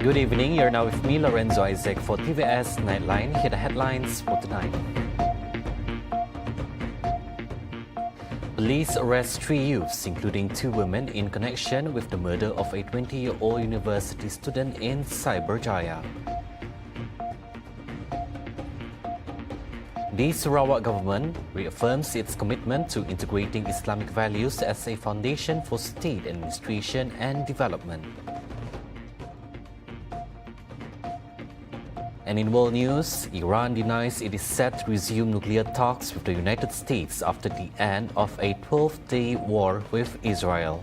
Good evening, you're now with me, Lorenzo Isaac, for TVS Nightline. Here are the headlines for tonight. Police arrest 3 youths, including 2 women, in connection with the murder of a 20-year-old university student in CYBERJAYA. The Sarawak government reaffirms its commitment to integrating Islamic values as a foundation for state administration and development. And in world news, Iran denies it is set to resume nuclear talks with the United States after the end of a 12-day war with Israel.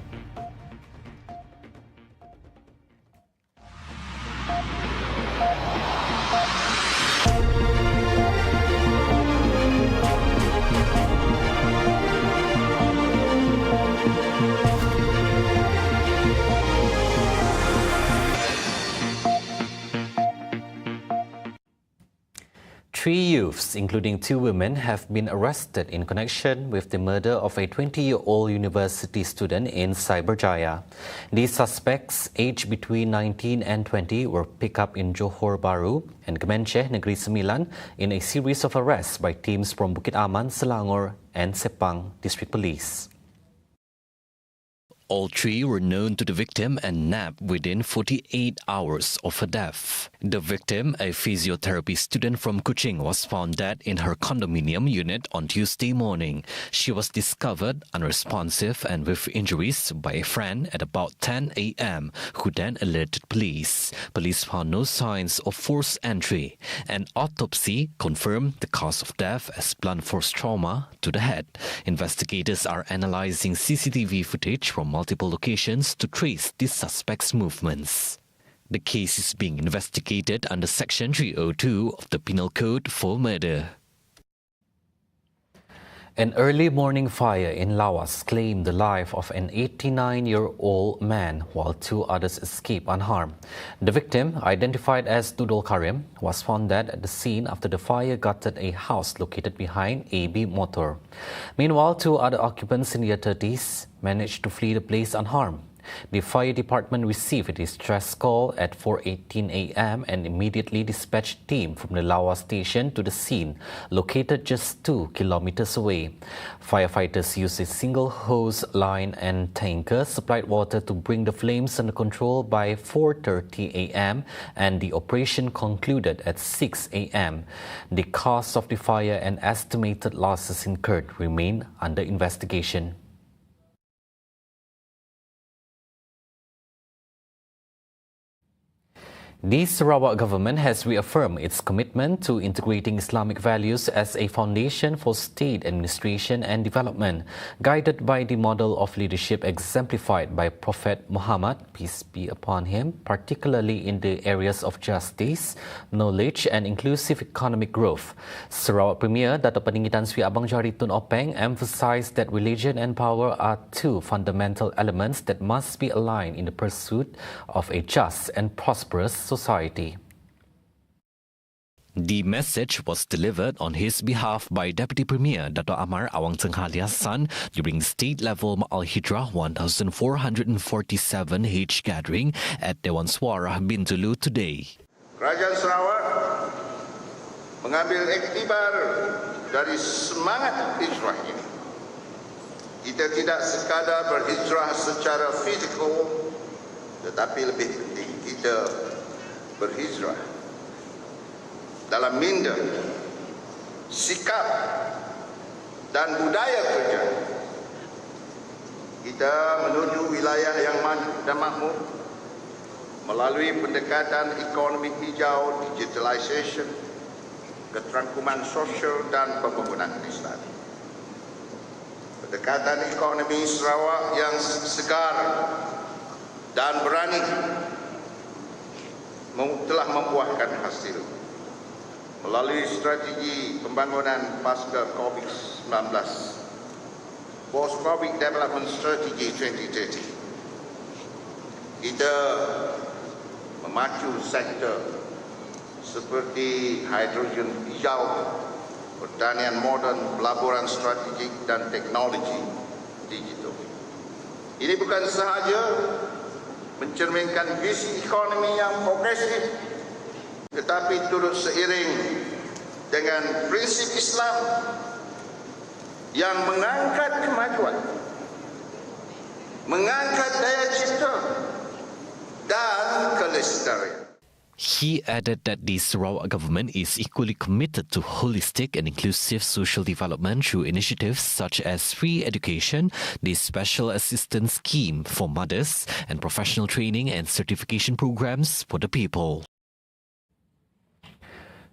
Three youths, including 2 women, have been arrested in connection with the murder of a 20-year-old university student in CYBERJAYA. These suspects, aged between 19 and 20, were picked up in Johor Bahru and Kemenceh, Negeri Sembilan, in a series of arrests by teams from Bukit Aman, Selangor, and Sepang District Police. All 3 were known to the victim and nabbed within 48 hours of her death. The victim, a physiotherapy student from Kuching, was found dead in her condominium unit on Tuesday morning. She was discovered unresponsive and with injuries by a friend at about 10 a.m., who then alerted police. Police found no signs of forced entry. An autopsy confirmed the cause of death as blunt force trauma to the head. Investigators are analyzing CCTV footage from multiple locations to trace the suspect's movements. The case is being investigated under Section 302 of the Penal Code for murder. An early morning fire in Lawas claimed the life of an 89-year-old man while 2 others escaped unharmed. The victim, identified as Dudul Karim, was found dead at the scene after the fire gutted a house located behind AB Motor. Meanwhile, 2 other occupants in their 30s managed to flee the place unharmed. The fire department received a distress call at 4:18 a.m. and immediately dispatched a team from the Lawas station to the scene, located just 2 kilometers away. Firefighters used a single hose line and tanker supplied water to bring the flames under control by 4:30 a.m. and the operation concluded at 6 a.m. The cause of the fire and estimated losses incurred remain under investigation. The Sarawak government has reaffirmed its commitment to integrating Islamic values as a foundation for state administration and development, guided by the model of leadership exemplified by Prophet Muhammad, peace be upon him, particularly in the areas of justice, knowledge and inclusive economic growth. Sarawak Premier Dato' Peninggitan Sri Abang Jari Tun Openg emphasized that religion and power are 2 fundamental elements that must be aligned in the pursuit of a just and prosperous society. The message was delivered on his behalf by Deputy Premier Dato' Amar Awang Tenghali Hassan during state-level Ma'al Hijrah 1447H gathering at Dewan Suara Bintulu today. Kerajaan Sarawak mengambil iktibar dari semangat hijrah ini. Kita tidak sekadar berhijrah secara fizikal, tetapi lebih penting kita berhijrah dalam minda, sikap dan budaya kerja. Kita menuju wilayah yang maju dan makmur melalui pendekatan ekonomi hijau, digitalisation, keterangkuman sosial dan pembangunan Islam. Pendekatan ekonomi Sarawak yang segar dan berani telah membuahkan hasil melalui strategi pembangunan pasca COVID-19, Post-COVID Development Strategy 2030. Kita memacu sektor seperti hidrogen hijau, pertanian moden, pelaburan strategik dan teknologi digital. Ini bukan sahaja mencerminkan visi ekonomi yang progresif, tetapi turut seiring dengan prinsip Islam yang mengangkat kemajuan, mengangkat daya cipta dan kelestarian. He added that the Sarawak government is equally committed to holistic and inclusive social development through initiatives such as free education, the Special Assistance Scheme for mothers, and professional training and certification programs for the people.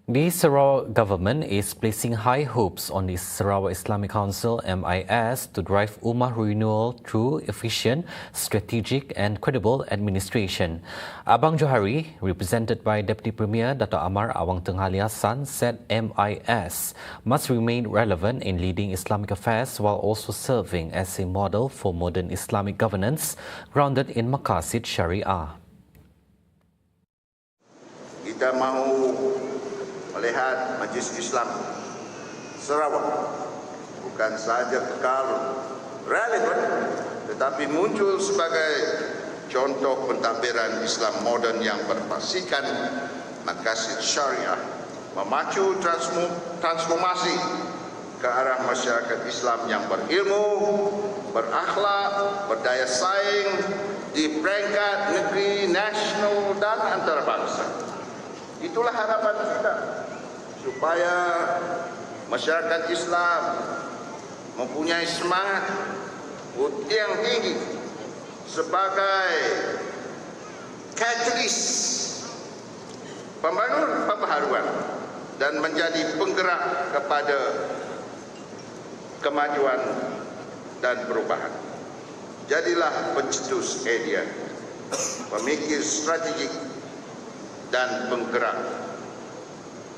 The Sarawak government is placing high hopes on the Sarawak Islamic Council MIS to drive ummah renewal through efficient, strategic and credible administration. Abang Johari, represented by Deputy Premier Dato' Amar Awang Teng Ali Hassan, said MIS must remain relevant in leading Islamic affairs while also serving as a model for modern Islamic governance grounded in Maqasid Syariah. Kita mahu melihat Majlis Islam Sarawak bukan sahaja kekal relevan tetapi muncul sebagai contoh pentadbiran Islam moden yang berpaksikan maqasid syariah, memacu transformasi ke arah masyarakat Islam yang berilmu, berakhlak, berdaya saing di peringkat negeri, nasional dan antarabangsa. Itulah harapan kita, supaya masyarakat Islam mempunyai semangat yang tinggi sebagai katalis pembaharuan dan menjadi penggerak kepada kemajuan dan perubahan. Jadilah pencetus idea, pemikir strategik dan penggerak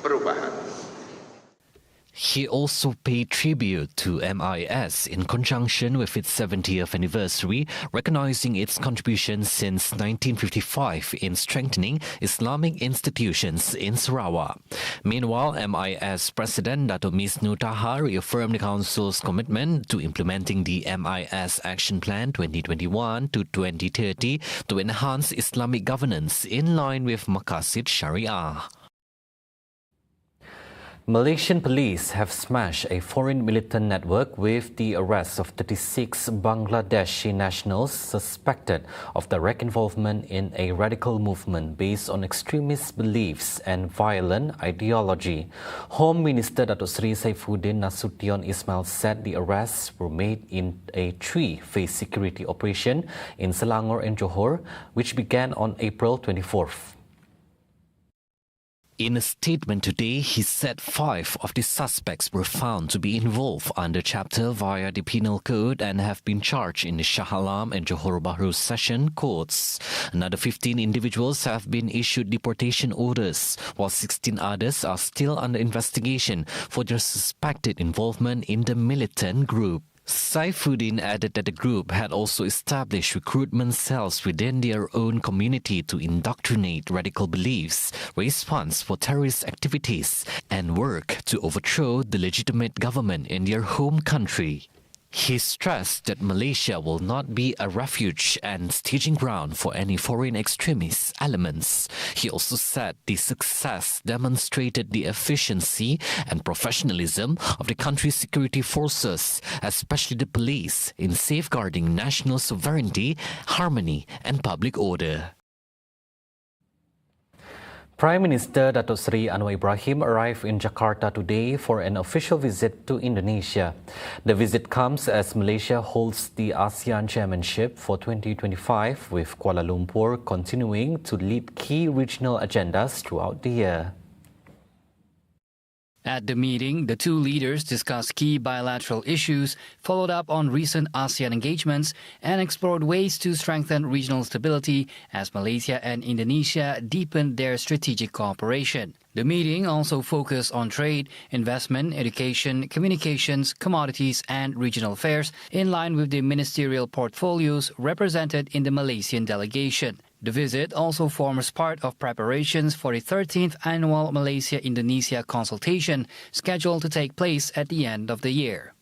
perubahan. He also paid tribute to MIS in conjunction with its 70th anniversary, recognizing its contribution since 1955 in strengthening Islamic institutions in Sarawak. Meanwhile, MIS President Dato' Ms. Nur Taha reaffirmed the Council's commitment to implementing the MIS Action Plan 2021 to 2030 to enhance Islamic governance in line with Maqasid Syariah. Malaysian police have smashed a foreign militant network with the arrest of 36 Bangladeshi nationals suspected of direct involvement in a radical movement based on extremist beliefs and violent ideology. Home Minister Dato' Sri Saifuddin Nasution Ismail said the arrests were made in a three-phase security operation in Selangor and Johor, which began on April 24th. In a statement today, he said 5 of the suspects were found to be involved under chapter via the Penal Code and have been charged in the Shah Alam and Johor Bahru Session Courts. Another 15 individuals have been issued deportation orders, while 16 others are still under investigation for their suspected involvement in the militant group. Saifuddin added that the group had also established recruitment cells within their own community to indoctrinate radical beliefs, raise funds for terrorist activities, and work to overthrow the legitimate government in their home country. He stressed that Malaysia will not be a refuge and staging ground for any foreign extremist elements. He also said the success demonstrated the efficiency and professionalism of the country's security forces, especially the police, in safeguarding national sovereignty, harmony and public order. Prime Minister Dato' Sri Anwar Ibrahim arrived in Jakarta today for an official visit to Indonesia. The visit comes as Malaysia holds the ASEAN Chairmanship for 2025, with Kuala Lumpur continuing to lead key regional agendas throughout the year. At the meeting, the two leaders discussed key bilateral issues, followed up on recent ASEAN engagements, and explored ways to strengthen regional stability as Malaysia and Indonesia deepen their strategic cooperation. The meeting also focused on trade, investment, education, communications, commodities, and regional affairs, in line with the ministerial portfolios represented in the Malaysian delegation. The visit also forms part of preparations for the 13th annual Malaysia-Indonesia consultation, scheduled to take place at the end of the year.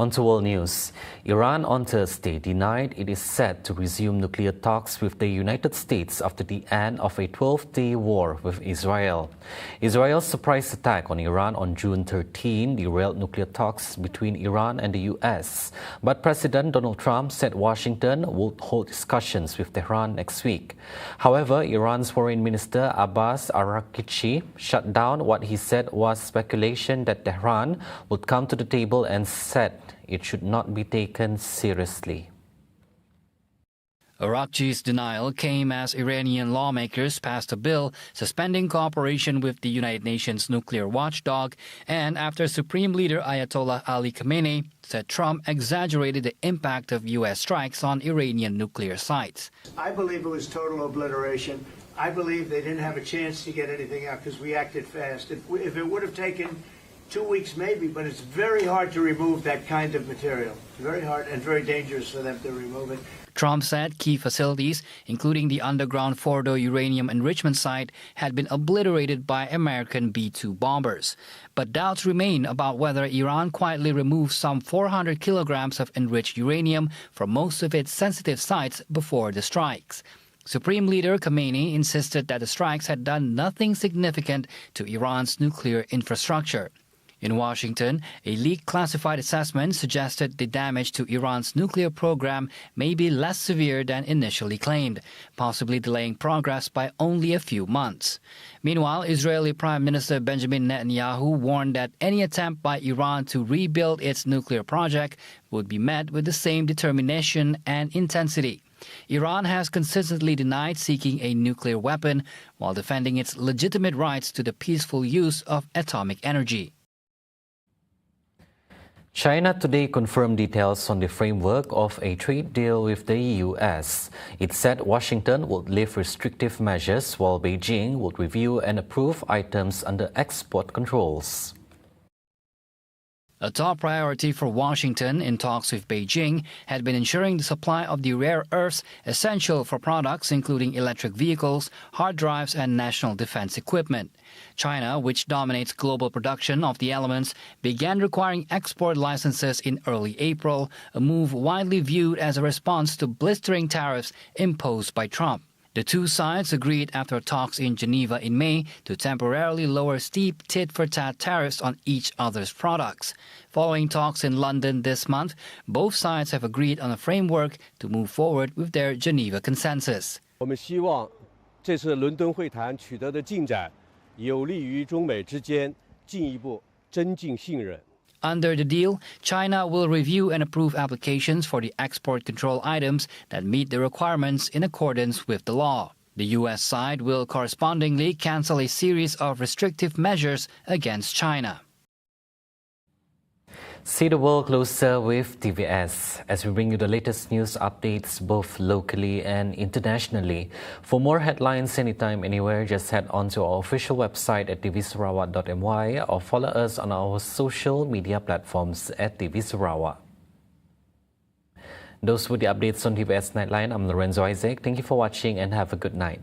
On to world news. Iran on Thursday denied it is set to resume nuclear talks with the United States after the end of a 12-day war with Israel. Israel's surprise attack on Iran on June 13 derailed nuclear talks between Iran and the U.S. But President Donald Trump said Washington would hold discussions with Tehran next week. However, Iran's Foreign Minister Abbas Araghchi shut down what he said was speculation that Tehran would come to the table and said it should not be taken seriously. Araghchi's denial came as Iranian lawmakers passed a bill suspending cooperation with the United Nations nuclear watchdog, and after Supreme Leader Ayatollah Ali Khamenei said Trump exaggerated the impact of U.S. strikes on Iranian nuclear sites. I believe it was total obliteration. I believe they didn't have a chance to get anything out because we acted fast. If it would have taken 2 weeks maybe, but it's very hard to remove that kind of material. Very hard and very dangerous for them to remove it. Trump said key facilities, including the underground Fordo uranium enrichment site, had been obliterated by American B-2 bombers. But doubts remain about whether Iran quietly removed some 400 kilograms of enriched uranium from most of its sensitive sites before the strikes. Supreme Leader Khamenei insisted that the strikes had done nothing significant to Iran's nuclear infrastructure. In Washington, a leaked classified assessment suggested the damage to Iran's nuclear program may be less severe than initially claimed, possibly delaying progress by only a few months. Meanwhile, Israeli Prime Minister Benjamin Netanyahu warned that any attempt by Iran to rebuild its nuclear project would be met with the same determination and intensity. Iran has consistently denied seeking a nuclear weapon while defending its legitimate rights to the peaceful use of atomic energy. China today confirmed details on the framework of a trade deal with the U.S. It said Washington would lift restrictive measures while Beijing would review and approve items under export controls. A top priority for Washington in talks with Beijing had been ensuring the supply of the rare earths essential for products including electric vehicles, hard drives, and national defense equipment. China, which dominates global production of the elements, began requiring export licenses in early April, a move widely viewed as a response to blistering tariffs imposed by Trump. The two sides agreed after talks in Geneva in May to temporarily lower steep tit-for-tat tariffs on each other's products. Following talks in London this month, both sides have agreed on a framework to move forward with their Geneva consensus. 我们希望这次伦敦会谈取得的进展有利于中美之间进一步增进信任。 Under the deal, China will review and approve applications for the export control items that meet the requirements in accordance with the law. The U.S. side will correspondingly cancel a series of restrictive measures against China. See the world closer with TVS as we bring you the latest news updates both locally and internationally. For more headlines anytime, anywhere, just head on to our official website at tvsarawak.my or follow us on our social media platforms at TV Sarawak. Those were the updates on TVS Nightline. I'm Lorenzo Isaac. Thank you for watching and have a good night.